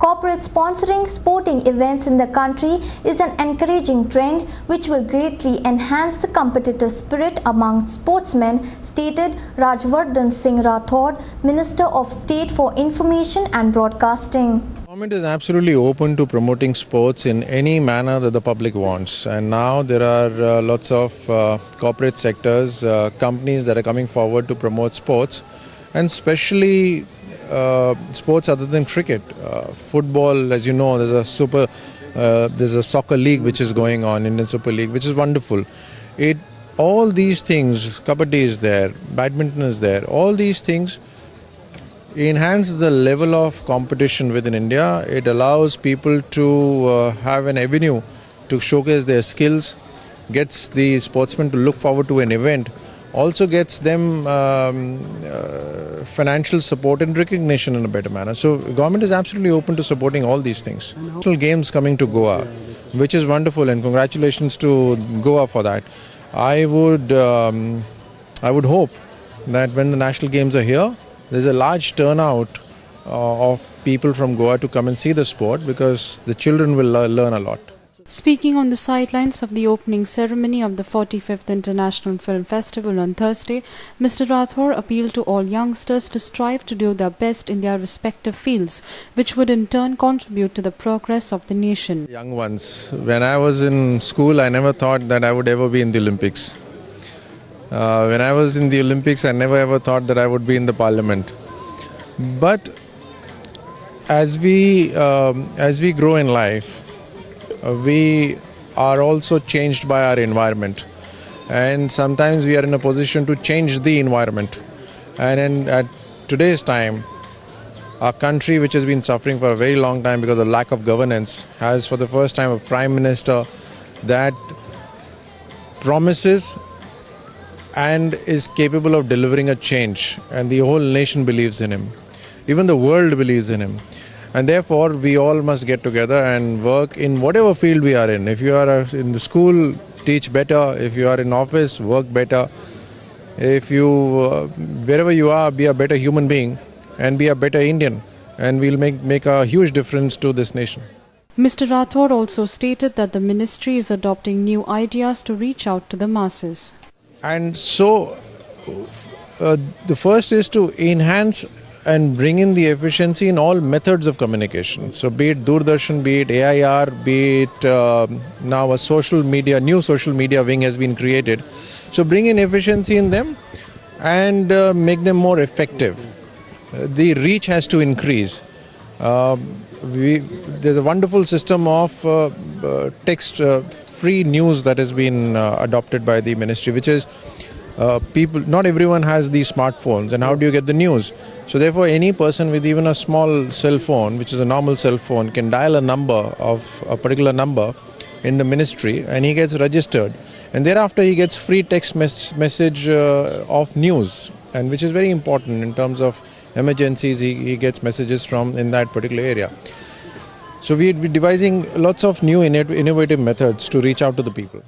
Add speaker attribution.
Speaker 1: corporate sponsoring sporting events in the country is an encouraging trend which will greatly enhance the competitive spirit among sportsmen, stated Rajvardhan Singh Rathod, Minister of State for Information and Broadcasting.
Speaker 2: Government is absolutely open to promoting sports in any manner that the public wants, and now there are lots of corporate sectors, companies that are coming forward to promote sports, and especially sports other than cricket. Football, as you know, there's a soccer league which is going on, Indian Super League, which is wonderful. All these things, kabaddi is there, badminton is there, all these things enhance the level of competition within India. It allows people to have an avenue to showcase their skills, gets the sportsmen to look forward to an event, also gets them financial support and recognition in a better manner. So government is absolutely open to supporting all these things. National Games coming to Goa, which is wonderful, and congratulations to Goa for that. I would hope that when the National Games are here, there's a large turnout of people from Goa to come and see the sport, because the children will learn a lot.
Speaker 3: Speaking on the sidelines of the opening ceremony of the 45th International Film Festival on Thursday, Mr. Rathod appealed to all youngsters to strive to do their best in their respective fields, which would in turn contribute to the progress of the nation.
Speaker 2: Young ones, when I was in school, I never thought that I would ever be in the Olympics. When I was in the Olympics, I never ever thought that I would be in the Parliament. But as we grow in life, we are also changed by our environment, and sometimes we are in a position to change the environment. And at today's time, our country, which has been suffering for a very long time because of lack of governance, has for the first time a Prime Minister that promises and is capable of delivering a change, and the whole nation believes in him. Even the world believes in him. And therefore, we all must get together and work in whatever field we are in. If you are in the school, teach better. If you are in office, work better. If you, wherever you are, be a better human being and be a better Indian. And we'll make a huge difference to this nation.
Speaker 3: Mr. Rathod also stated that the ministry is adopting new ideas to reach out to the masses.
Speaker 2: And so, the first is to enhance and bring in the efficiency in all methods of communication. So be it Doordarshan, be it AIR, be it now a new social media wing has been created. So bring in efficiency in them and make them more effective. The reach has to increase. There's a wonderful system of text free news that has been adopted by the ministry, which is not everyone has these smartphones, and how do you get the news? So therefore, any person with even a small cell phone, which is a normal cell phone, can dial a particular number in the ministry, and he gets registered, and thereafter he gets free text message of news, and which is very important in terms of emergencies. He gets messages from in that particular area. So we're devising lots of new innovative methods to reach out to the people.